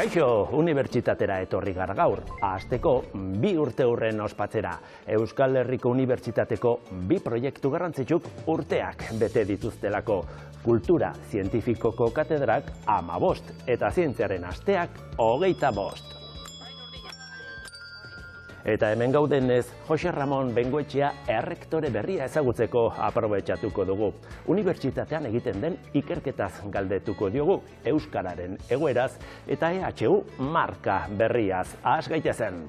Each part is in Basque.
Kaixo, unibertsitatera etorri gara gaur. Hasteko 2 urte hurren ospatzera. Euskal Herriko Unibertsitateko 2 proiektu garrantzitsuk urteak bete dituztelako. Kultura zientifikoko katedrak 15 eta zientziaren asteak 25. Eta hemen gaudenez, Jose Ramon Bengoetxea errektore berria ezagutzeko aprobetxatuko dugu. Unibertsitatean egiten den ikerketaz galdetuko diogu euskararen egoeraz eta EHU marka berriaz. Has gaitezen!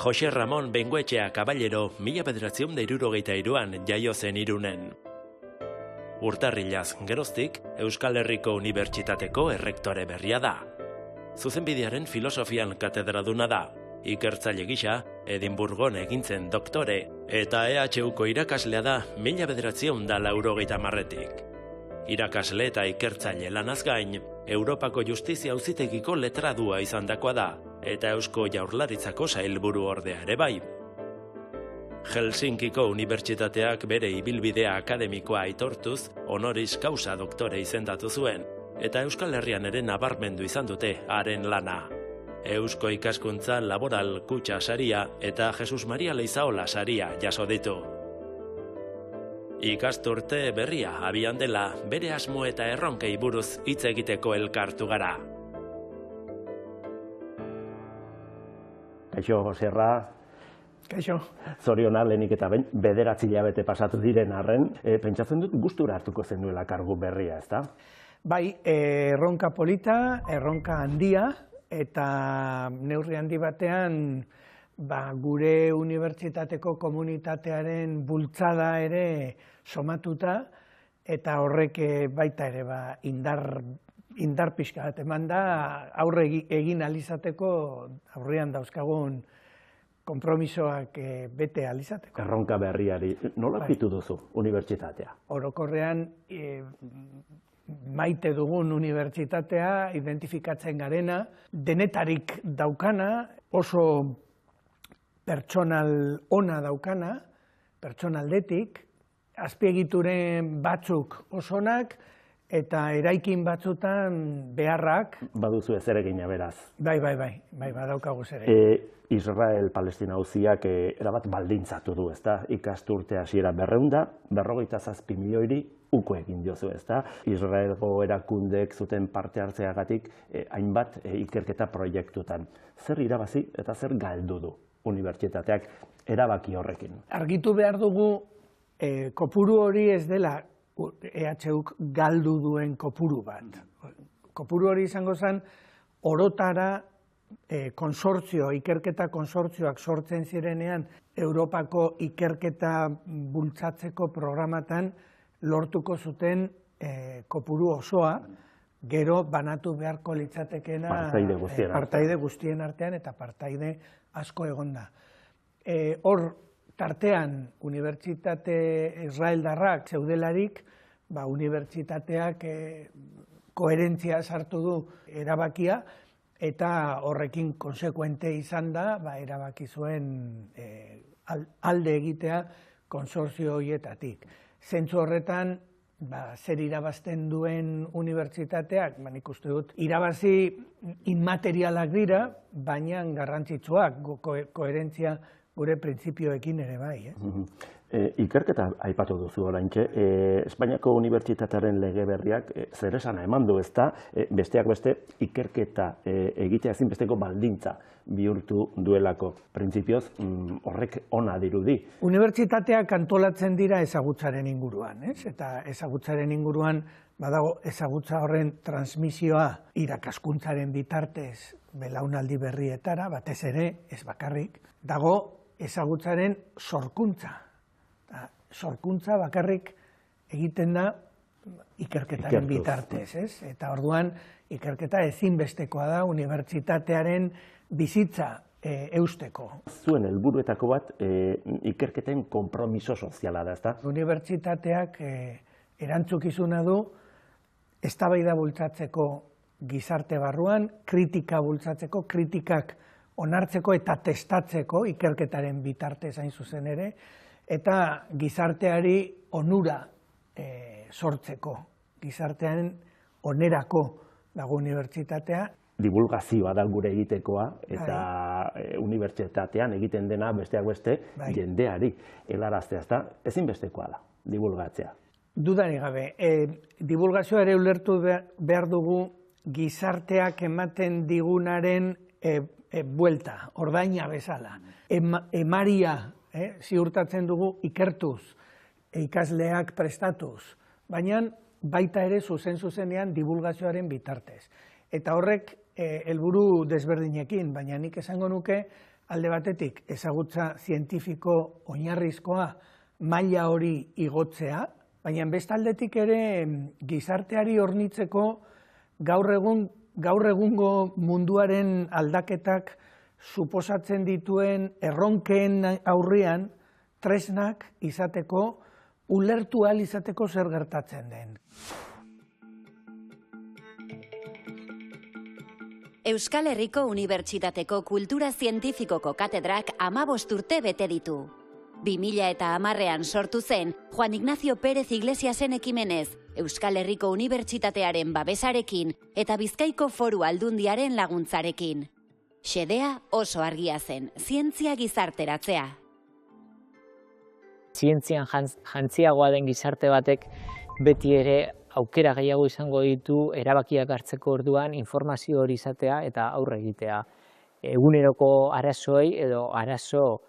Jose Ramon Bengoetxea Caballero 1963an jaio zen Irunen. Urtarrilaz geroztik Euskal Herriko Unibertsitateko errektore berria da. Zuzenbidearen filosofian katedraduna da. Ikertzaile gisa Edinburgon egin zen doktore eta EHUko irakaslea da 1990etik. Irakasle eta ikertzaile lanaz gain, Europako Justizia Auzitegiko letradua izandakoa da, eta Eusko Jaurlaritzako sailburu ordea ere bai. Helsinkiko Unibertsitateak bere ibilbidea akademikoa aitortuz, honoris causa doktore izendatu zuen, eta Euskal Herrian ere nabarmendu izan dute haren lana. Eusko Ikaskuntza Laboral Kutxa saria eta Jesus Maria Leizaola saria jaso ditu. Ikasturte berria abian dela, bere asmo eta erronkei buruz hitz egiteko elkartu gara. Kaixo, Joserra. Kaixo. Zoriona lehenik eta 9 hilabete pasatu diren arren, pentsatzen dut gustura hartuko zenuela kargu berria, ezta? Bai, erronka polita, erronka handia, eta neurri handi batean gure unibertsitateko komunitatearen bultzada ere somatuta, eta horrek baita ere indar pixka bat eman da, aurre egin alizateko aurrean dauzkagun konpromisoak bete alizateko. Erronka berriari, nola pitu duzu unibertsitatea? Orokorrean maite dugun unibertsitatea, identifikatzen garena, denetarik daukana, oso pertsonal ona daukana, pertsonaldetik, azpiegituren batzuk osonak, eta eraikin batzutan beharrak. Baduzu ez eregina beraz. Bai, badaukagu zeregin. Israel-Palestina auziak erabat baldintzatu du, ezta? Ikasturte hasiera 257 milioiri uko egin diozu, ezta? Israelgo erakundeek zuten parte hartzeagatik hainbat ikerketa proiektutan. Zer irabazi eta zer galdu du unibertsitateak erabaki horrekin? Argitu behar dugu kopuru hori ez dela EHUk galdu duen kopuru bat. Kopuru hori izango zen orotara ikerketa konsortzioak sortzen zirenean Europako ikerketa bultzatzeko programatan lortuko zuten kopuru osoa, gero banatu beharko litzatekena partaide guztien artean eta partaide asko egonda. Hor, tartean, unibertsitate israeldarrak zeudelarik, unibertsitateak koherentzia sartu du erabakia, eta horrekin konsekuente izan da, erabaki zuen alde egitea konsortzio horietatik. Zentzu horretan, zer irabazten duen unibertsitateak, nik uste dut, irabazi inmaterialak dira, baina garrantzitsuak, koherentzia gure printzipioekin ere bai. Ikerketa aipatu duzu oraintxe, Espainiako Unibertsitatearen lege berriak zer esana eman du, ezta, besteak beste ikerketa egitea ezinbesteko baldintza bihurtu duelako. Printzipioz horrek ona dirudi. Unibertsitateak antolatzen dira ezagutzaren inguruan, eta ezagutzaren inguruan badago ezagutza horren transmisioa irakaskuntzaren bitartez belaunaldi berrietara, batez ere, ez bakarrik, dago ezagutzaren sorkuntza. Sorkuntza bakarrik egiten da ikerketaren bitartez, ez? Eta orduan ikerketa ezinbestekoa da unibertsitatearen bizitza eusteko. Zuen helburuetako bat ikerketen konpromiso soziala da, ezta? Unibertsitateak erantzukizuna du eztabaida bultzatzeko gizarte barruan, kritika bultzatzeko, kritikak onartzeko eta testatzeko ikerketaren bitartez hain zuzen ere, eta gizarteari onura sortzeko, gizartearen onerako dago unibertsitatea. Divulgazioa da gure egitekoa, eta unibertsitatean egiten dena besteak beste jendeari helaraztea, ezta? Ezinbestekoa da, divulgatzea. Dudarik gabe, divulgazioa ere ulertu behar dugu gizarteak ematen digunaren buelta, ordaina bezala. Emaria ziurtatzen dugu ikertuz, ikasleak prestatuz, baina baita ere zuzenean divulgazioaren bitartez. Eta horrek helburu desberdinekin, baina nik esango nuke alde batetik ezagutza zientifiko oinarrizkoa maila hori igotzea, baina bestaldetik ere gizarteari hornitzeko gaur egungo munduaren aldaketak suposatzen dituen erronkeen aurrean tresnak izateko, ulertu ahal izateko zer gertatzen den. Euskal Herriko Unibertsitateko Kultura Zientifikoko katedrak 15 urte bete ditu. 2010ean sortu zen Juan Ignacio Pérez Iglesiasen ekimenez, Euskal Herriko Unibertsitatearen babesarekin eta Bizkaiko Foru Aldundiaren laguntzarekin. Xedea oso argia zen, zientzia gizarteratzea. Zientzian jantziagoa den gizarte batek beti ere aukera gehiago izango ditu erabakiak hartzeko orduan informazio hori izatea eta aurre egitea. Eguneroko arazoei edo arazo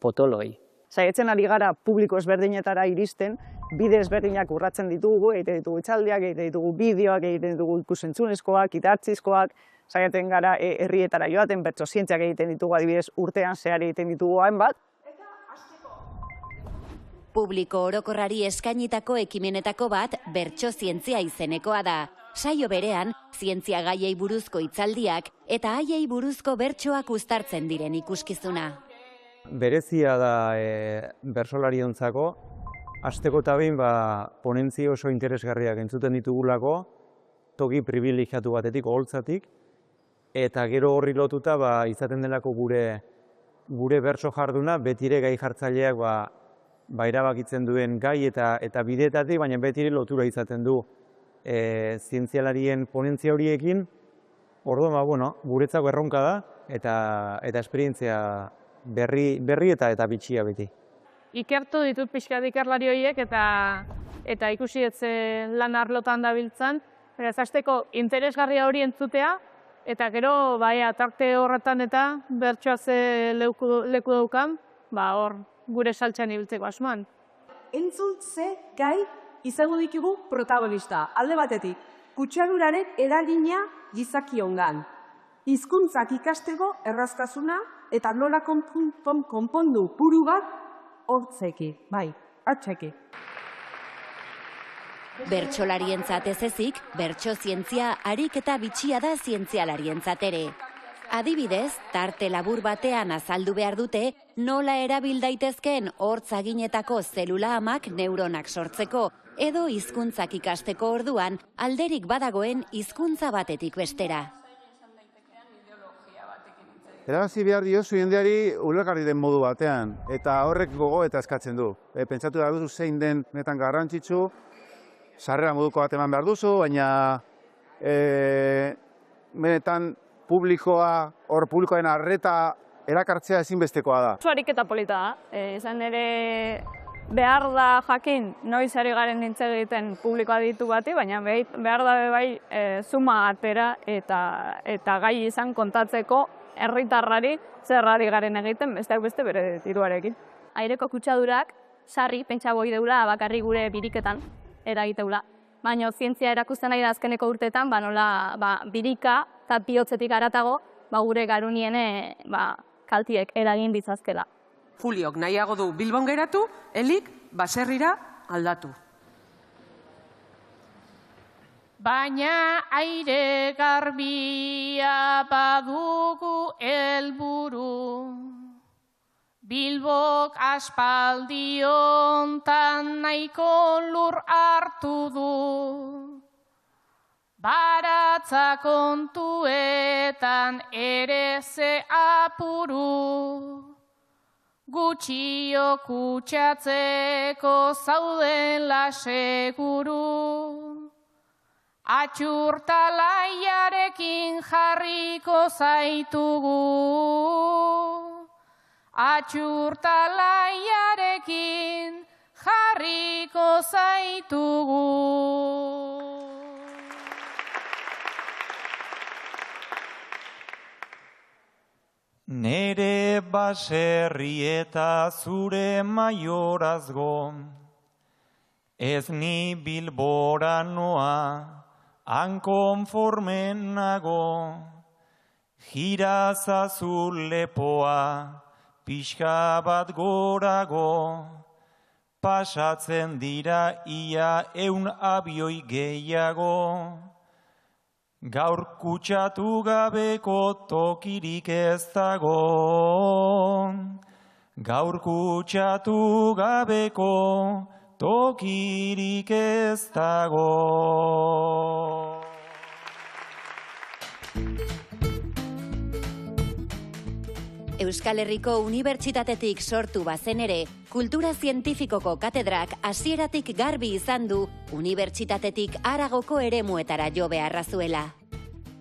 potoloi. Saiatzen ari gara publiko ezberdinetara iristen, bide ezberdinak urratzen ditugu, egiten ditugu hitzaldiak, egiten ditugu bideoak, egiten ditugu ikusentzunezkoak, idatzizkoak, saiatzen gara herrietara joaten, bertso zientziak egiten ditugu, adibidez urtean zehar egiten ditugu hainbat. Publiko orokorrari eskainitako ekimenetako bat bertso zientzia izenekoa da. Saio berean, zientzia gaiei buruzko hitzaldiak eta haiei buruzko bertsoak uztartzen diren ikuskizuna. Berezia da bertsolariontzako, hasteko eta behin ponentzia oso interesgarriak entzuten ditugulako, toki pribilegiatu batetik, oholtzatik, eta gero horri lotuta izaten delako gure bertso jarduna, betire gai jartzaileak erabakitzen duen gai eta bideetatik, baina betire lotura izaten du zientzialarien ponentzia horiekin. Orduan, guretzako erronka da eta esperientzia berri eta bitxia beti. Ikertu ditut pixkat ikerlari horiek eta ikusi lan arlotan dabiltzan. Beraz, hasteko interesgarria hori entzutea, eta gero tarte horretan eta bertsoa ze leku daukan, hor gure saltxan ibiltzeko asmoan. Entzun ze gai izango ditugu protagonista. Alde batetik, kutsaduraren eragina gizakiongan. Hizkuntzak ikasteko erraztasuna eta nola konpondu buru bat hortzeki, hartzeki. Bertsolarientzat ez ezik, bertso zientzia harik eta bitxia da zientzialarientzat ere. Adibidez, tarte labur batean azaldu behar dute nola erabil daitezkeen hortzaginetako zelula amak neuronak sortzeko, edo hizkuntzak ikasteko orduan alderik badagoen hizkuntza batetik bestera. Erabazi behar diozu jendeari ulergarri den modu batean, eta horrek gogo eta eskatzen du. Pentsatu da duzu zein den netan garrantzitsu, sarrera moduko bat eman behar duzu, baina benetan publikoaren arreta erakartzea ezinbestekoa da. Oso ariketa polita da, izan ere behar da jakin noiz ari garen nintze egiten publikoa ditu bati, baina behar da bai zuma atera eta gai izan kontatzeko herritarrari zer ari garen egiten, besteak beste bere diruarekin. Aireko kutsadurak sarri pentsa boi deula bakarri gure biriketan eragiteula. Baina zientzia erakusten nahi da azkeneko urteetan, nola birika eta bihotzetik haratago gure garuniene kaltiek eragin ditzazkela. Juliok nahiago du Bilbon geratu, Elik baserrira aldatu. Baina aire garbia badugu helburu, Bilbok aspaldiontan nahiko lur hartu du. Baratza kontuetan ere ze apuru, gutxio kutsatzeko zaudela seguru. Atxurtalaiarekin jarriko zaitugu, atxurtalaiarekin jarriko zaitugu. Nere baserri eta zure maiorazgo, ez ni Bilbora noa, han konformen nago, jirazazu lepoa, pixka bat gorago, pasatzen dira ia 100 abioi gehiago. Gaur kutsatu gabeko tokirik ez dago. Gaur kutsatu gabeko tokirik ez dago. Euskal Herriko Unibertsitatetik sortu bazen ere, kultura zientifikoko katedrak hasieratik garbi izan du unibertsitatetik haragoko eremuetara jo beharra zuela.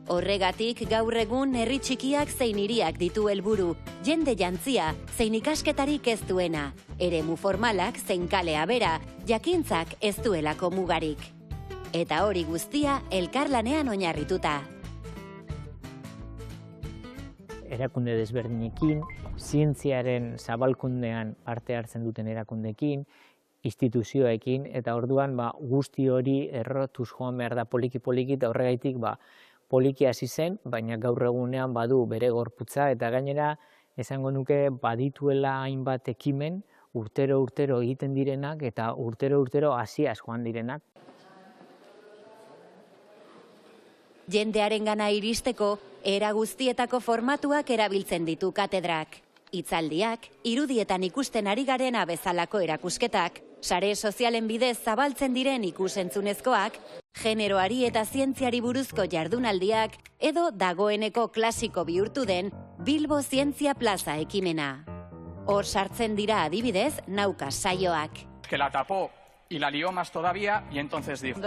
Horregatik gaur egun herri txikiak zein hiriak ditu helburu, jende jantzia zein ikasketarik ez duena, eremu formalak zein kalea bera, jakintzak ez duelako mugarik. Eta hori guztia elkarlanean oinarrituta. Erakunde desberdinekin, zientziaren zabalkundean parte hartzen duten erakundeekin, instituzioekin, eta orduan guzti hori errotuz joan behar da poliki-poliki, eta horregaitik poliki hasi zen, baina gaur egunean badu bere gorputza, eta gainera esango nuke badituela hainbat ekimen, urtero egiten direnak, eta urtero hasiaz joan direnak. Jendearengana iristeko, era guztietako formatuak erabiltzen ditu katedrak. Hitzaldiak, irudietan ikusten ari garena bezalako erakusketak, sare sozialen bidez zabaltzen diren ikusentzunezkoak, generoari eta zientziari buruzko jardunaldiak, edo dagoeneko klasiko bihurtu den Bilbo Zientzia Plaza ekimena. Hor sartzen dira adibidez nauka saioak. Que la tapó y la lió más todavía, y entonces dijo.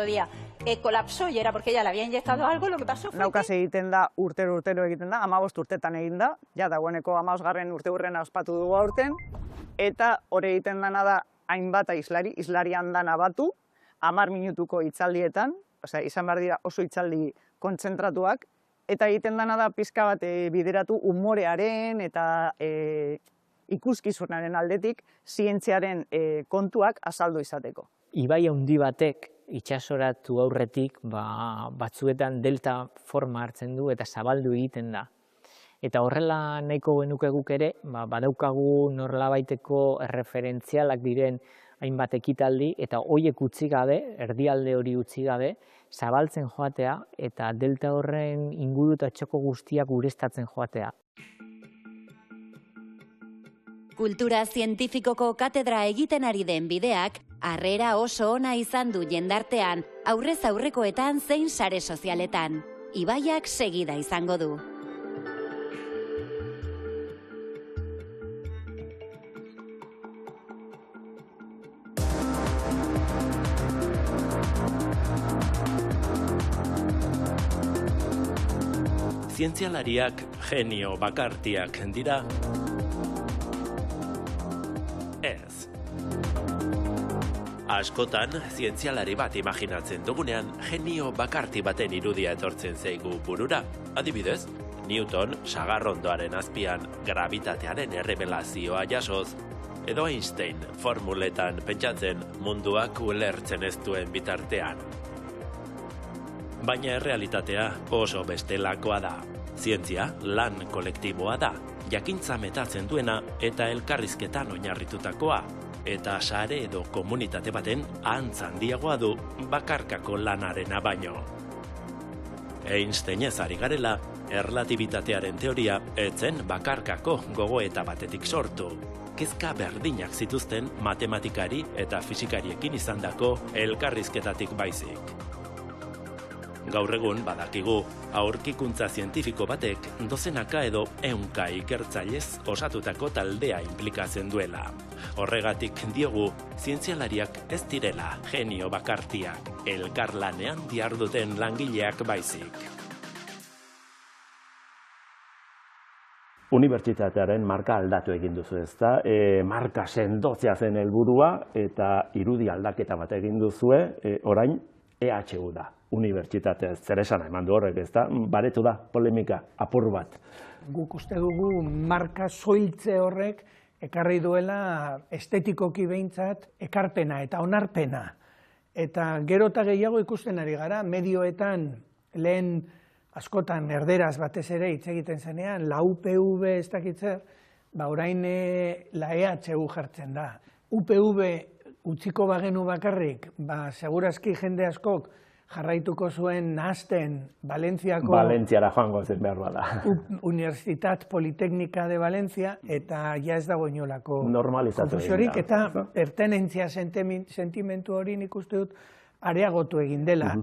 Colapsó y era porque ella le había inyectado algo, lo que pasó fue Naukaz egiten da, urtero egiten da, 15 urtetan egin da, ja dagoeneko 15. urteurrena ospatu dugu aurten, eta hori egiten dana da hainbat islari andana batu, 10 minutuko hitzaldietan, izan behar dira oso hitzaldi kontzentratuak, eta egiten dana da pizka bat bideratu umorearen eta ikuskizunaren aldetik zientziaren kontuak azaldu izateko. Ibai handi batek itsasoratu aurretik batzuetan delta forma hartzen du eta zabaldu egiten da. Eta horrela nahiko genuke guk ere, badaukagu norlabaiteko erreferentzialak diren hainbat ekitaldi, eta horiek utzi gabe, erdialde hori utzi gabe, zabaltzen joatea eta delta horren inguru eta txoko guztiak ureztatzen joatea. Kultura zientifikoko katedra egiten ari den bideak, harrera oso ona izan du jendartean, aurrez aurrekoetan zein sare sozialetan. Ibaiak segida izango du. zientzialariak genio bakartiak dira? Ez. Askotan, zientzialari bat imaginatzen dugunean, genio bakarti baten irudia etortzen zaigu burura. Adibidez, Newton sagarrondoaren azpian gravitatearen errebelazioa jasoz, edo Einstein formuletan pentsatzen munduak ulertzen ez duen bitartean. Baina errealitatea oso bestelakoa da. Zientzia lan kolektiboa da, jakintza metatzen duena eta elkarrizketan oinarritutakoa, eta sare edo komunitate baten ahantz handiagoa du bakarkako lanarena baino. Einsteinez ari garela, erlatibitatearen teoria etzen bakarkako gogoeta batetik sortu. Kezka berdinak zituzten matematikari eta fisikariekin izandako elkarrizketatik baizik. Gaur egun badakigu, aurkikuntza zientifiko batek dozenaka edo ehunka ikertzailez osatutako taldea inplikatzen duela. Horregatik diogu, zientzialariak ez direla genio bakartiak, elkarlanean diharduten langileak baizik. Unibertsitatearen marka aldatu egin duzu, ezta? Marka sendotzea zen helburua eta irudi aldaketa bat egin duzue, orain EHU da. Unibertsitatea zer esana eman du horrek, ezta? Baretu da polemika apur bat. Guk uste dugu marka soiltze horrek ekarri duela estetikoki behintzat ekarpena eta onarpena. Eta gero eta gehiago ikusten ari gara, medioetan lehen askotan erderaz batez ere hitz egiten zenean, la UPV ez dakitzer, orain la EHU jartzen da. UPV utziko bagenu bakarrik, segurazki jende askok jarraituko zuen nahazten Valentziako... Valentziara joango zen behar bada. Universitat Politeknika de Valencia, eta ja ez dago inolako konfusiorik, eta pertenentzia sentimentu hori nik uste dut areagotu egin dela.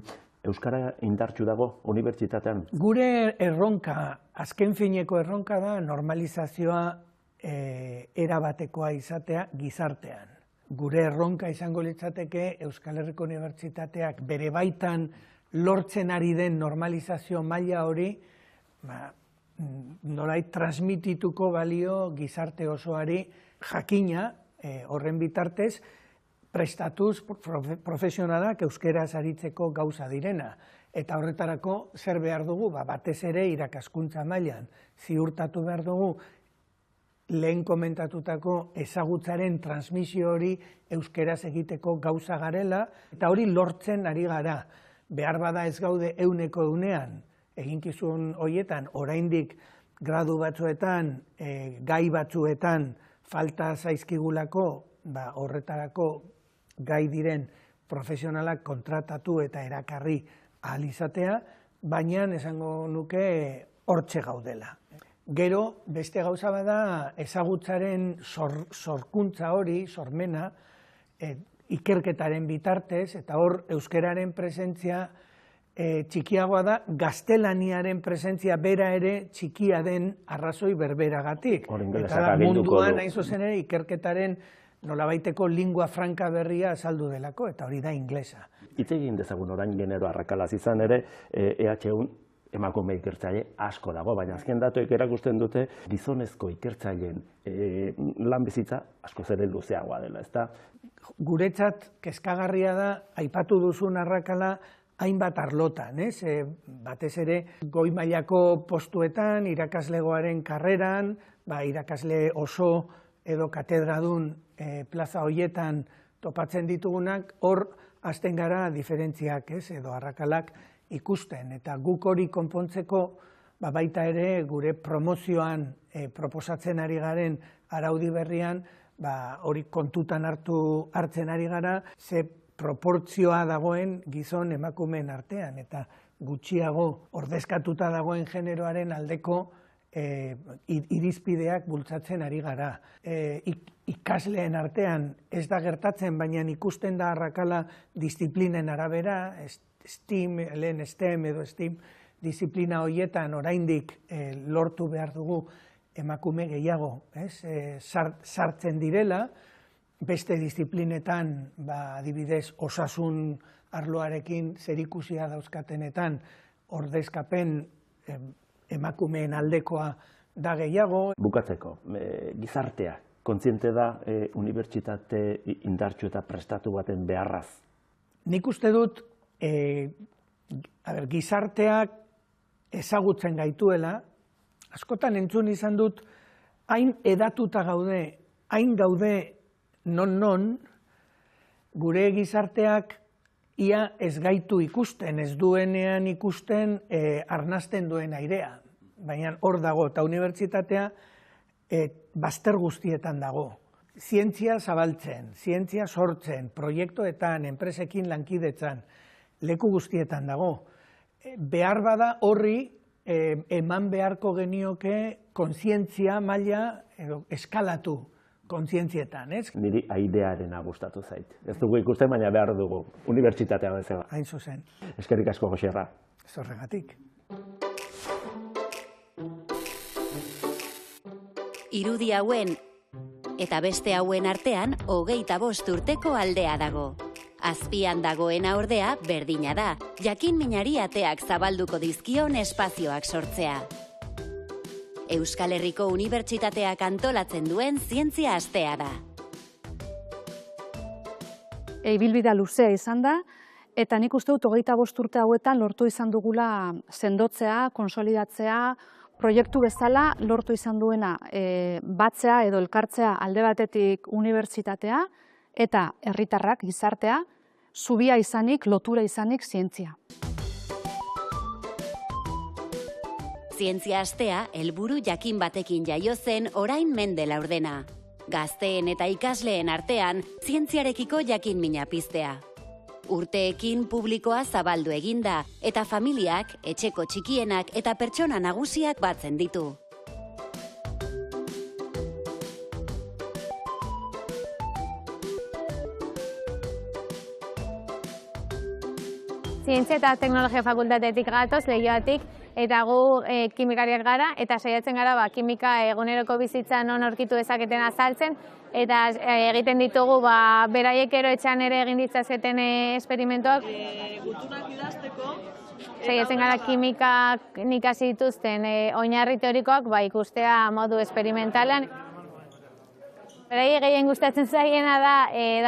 Euskara indartsu dago unibertsitatean? Gure erronka, azken fineko erronka da normalizazioa erabatekoa izatea gizartean. Gure erronka izango litzateke Euskal Herriko Unibertsitateak bere baitan lortzen ari den normalizazio maila hori nolait transmitituko balio gizarte osoari jakina horren bitartez prestatuz profesionalak euskeraz aritzeko gauza direna. Eta horretarako zer behar dugu, batez ere irakaskuntza mailan ziurtatu behar dugu lehen komentatutako ezagutzaren transmisio hori euskeraz egiteko gauza garela, eta hori lortzen ari gara. Behar bada ez gaude euneko eunean, eginkizun horietan, oraindik gradu batzuetan, gai batzuetan falta zaizkigulako, horretarako gai diren profesionalak kontratatu eta erakarri ahal izatea, baina esango nuke hortxe gaudela. Gero, beste gauza bada ezagutzaren sorkuntza hori, sormena, ikerketaren bitartez, eta hor euskeraren presentzia txikiagoa da, gaztelaniaren presentzia bera ere txikia den arrazoi berberagatik. Eta da munduan, hain zuzen ere, ikerketaren nolabaiteko lingua franka berria azaldu delako, eta hori da inglesa. Hitz egin dezagun orain genero arrakalaz izan ere, EHUn emakume ikertzaile asko dago, baina azken datuek erakusten dute gizonezko ikertzaileen lan bizitza askoz ere luzeagoa dela, ezta? Guretzat kezkagarria da, aipatu duzun arrakala hainbat arlotan, batez ere goi mailako postuetan, irakaslegoaren karreran, irakasle oso edo katedradun plaza horietan topatzen ditugunak, hor hasten gara diferentziak, edo arrakalak ikusten, eta guk hori konpontzeko baita ere gure promozioan proposatzen ari garen araudi berrian, hori kontutan hartzen ari gara, ze proportzioa dagoen gizon emakumeen artean, eta gutxiago ordezkatuta dagoen generoaren aldeko irizpideak bultzatzen ari gara. Ikasleen artean ez da gertatzen, baina ikusten da arrakala disiplinen arabera, STEM edo STEM disiplina horietan oraindik lortu behar dugu emakume gehiago sartzen direla, beste disiplinetan, adibidez, osasun arloarekin zerikusia dauzkatenetan ordezkapen emakumeen aldekoa da gehiago. Bukatzeko, gizartea, kontziente da unibertsitate indartsu eta prestatu baten beharraz? Nik uste dut, gizarteak ezagutzen gaituela, askotan entzun izan dut, hain edatuta gaude, hain gaude non, gure gizarteak ia ez gaitu ikusten, ez duenean ikusten arnasten duen airea. Baina hor dago, eta unibertsitatea bazter guztietan dago. Zientzia zabaltzen, zientzia sortzen, proiektuetan, enpresekin lankidetzan, leku guztietan dago. Behar bada horri eman beharko genioke kontzientzia maila eskalatu kontzientzietan, ez? Niri aidearena gustatu zait. Ez dugu ikusten, baina behar dugu, unibertsitatea bezala. Hain zuzen. Eskerrik asko, Joserra. Ez horregatik. Irudi hauen eta beste hauen artean 25 urteko aldea dago. Azpian dagoena ordea berdina da, jakin minari ateak zabalduko dizkion espazioak sortzea. Euskal Herriko Unibertsitateak antolatzen duen zientzia astea da. Ibilbidea luzea izan da, eta nik uste dut 25 urte hauetan lortu izan dugula sendotzea, konsolidatzea, proiektu bezala lortu izan duena batzea edo elkartzea alde batetik unibertsitatea eta herritarrak, gizartea, zubia izanik, lotura izanik zientzia. Zientzia astea helburu jakin batekin jaio zen orain mende laurdena. Gazteen eta ikasleen artean zientziarekiko jakin mina piztea. Urteekin publikoa zabaldu eginda eta familiak, etxeko txikienak eta pertsona nagusiak batzen ditu. Zientzia eta Teknologia Fakultatetik gatoz, Leioatik, eta gu kimikariak gara, eta saiatzen gara kimika eguneroko bizitzan non aurkitu dezaketen azaltzen, eta egiten ditugu beraiek ero etxean ere egin ditzazeten esperimentuak. Gutunak idazteko. Saiatzen gara kimikak ikasi dituzten oinarri teorikoak ikustea modu esperimentalean. Beraiek gehien gustatzen zaiena da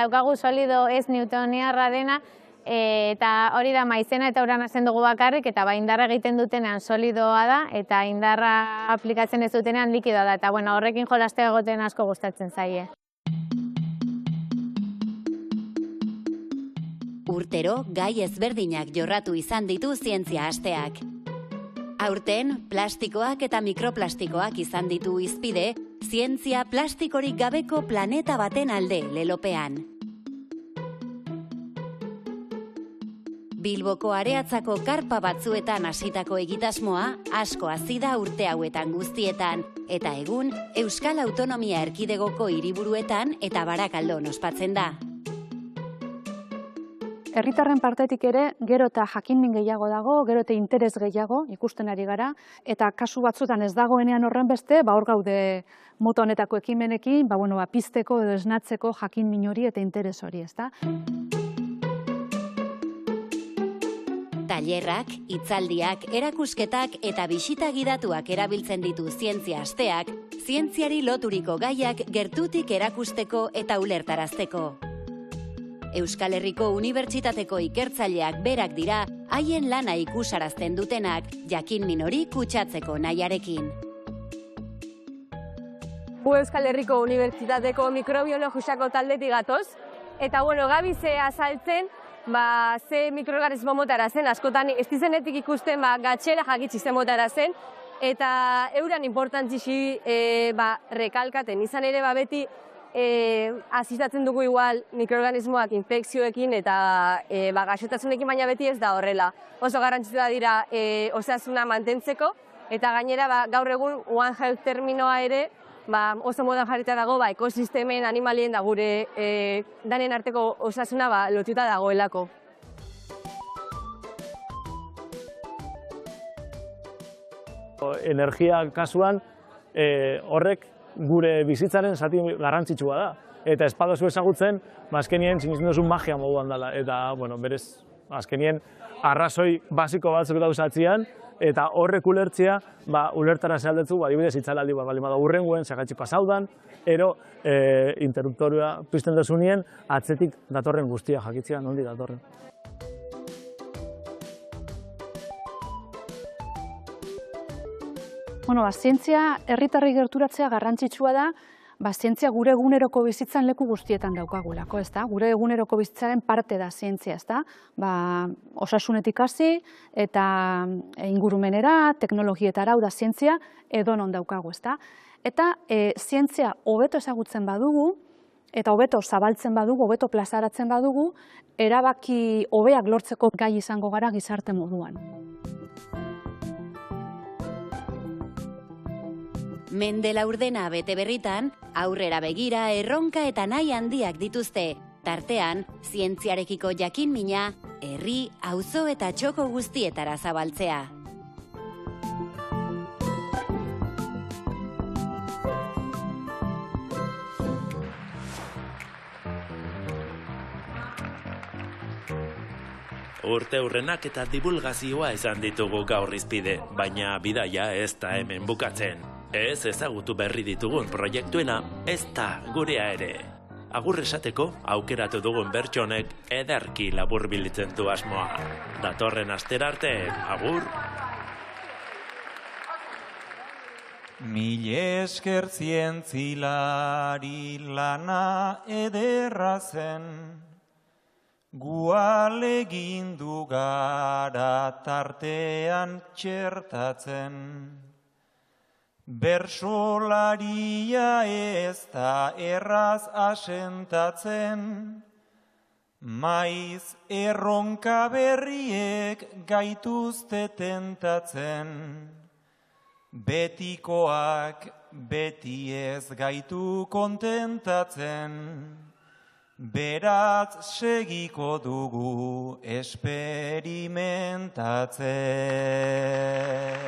daukagu solido ez newtoniarra dena, eta hori da maizena eta uran hazen dugu bakarrik, eta indarra egiten dutenean solidoa da, eta indarra aplikatzen ez dutenean likidoa da, eta horrekin jolastea egoten asko gustatzen zaie. Urtero, gai ezberdinak jorratu izan ditu zientzia asteak. Aurten, plastikoak eta mikroplastikoak izan ditu hizpide, zientzia plastikorik gabeko planeta baten alde lelopean. Bilboko Areatzako karpa batzuetan hasitako egitasmoa asko hazi da urte hauetan guztietan, eta egun Euskal Autonomia Erkidegoko hiriburuetan eta Barakaldon ospatzen da. Herritarren partetik ere, gero eta jakinmin gehiago dago, gero eta interes gehiago ikusten ari gara, eta kasu batzutan ez dagoenean horren beste, hor gaude mota honetako ekimenekin, pizteko edo esnatzeko jakinmin hori eta interes hori, ezta? Tailerrak, hitzaldiak, erakusketak eta bisita gidatuak erabiltzen ditu zientzia asteak, zientziari loturiko gaiak gertutik erakusteko eta ulertarazteko. Euskal Herriko Unibertsitateko ikertzaileak berak dira, haien lana ikusarazten dutenak, jakinmin hori kutsatzeko nahiarekin. Gu Euskal Herriko Unibertsitateko mikrobiologiako taldetik gatoz, eta gabize azaltzen, ze mikroorganismo motara zen, askotan ez dizenetik ikusten gatxera jakitsi zen motara zen, eta euran importantzixi rekalkaten. Izan ere beti asistatzen dugu igual mikroorganismoak infekzioekin eta gaixotasunekin, baina beti ez da horrela. Oso garrantzitsua dira osasuna mantentzeko, eta gainera gaur egun One Health terminoa ere oso modan jarrita dago ekosistemen, animalien da gure danen arteko osasuna lotuta dagoelako. Energia kasuan horrek gure bizitzaren zati garrantzitsua da. Eta ez baduzu ezagutzen, azkenien sinisten duzu magia moduan dela. Eta berez Azkenien, arrazoi basiko batzuk dauzatzean, eta horrek ulertzea, ulertara zealdetzu, adibidez, itzalaldi bat balima da urrenguen, segatzi pasaudan, ero interruptorea pizten dezunien, atzetik datorren guztia jakitzea, nondi datorren. Zientzia herritarri gerturatzea garrantzitsua da, zientzia gure eguneroko bizitzan leku guztietan daukagulako, ez da? Gure eguneroko bizitzaren parte da zientzia, ez da? Osasunetik hasi eta ingurumenera, teknologietara, da zientzia edonon daukagu, ez da? Eta zientzia hobeto ezagutzen badugu, eta hobeto zabaltzen badugu, hobeto plazaratzen badugu, erabaki hobeak lortzeko gai izango gara gizarte moduan. Mende laurdena bete berritan, aurrera begira erronka eta nahi handiak dituzte. Tartean, zientziarekiko jakin mina, herri, auzo eta txoko guztietara zabaltzea. Urte hurrenak eta divulgazioa izan ditugu gaur izpide, baina bidaia ez da hemen bukatzen. Ez ezagutu berri ditugun proiektuena, ez da gurea ere. Agur esateko, aukeratu dugun bertsonek ederki laburbilitzen du asmoa. Datorren astera arte, agur! Mil esker zientzilari lana ederra zen, gualegin du gara tartean txertatzen. Bersolaria ez da erraz asentatzen, maiz erronka berriek gaituzte tentatzen. Betikoak beti ez gaitu kontentatzen, beraz segiko dugu esperimentatzen.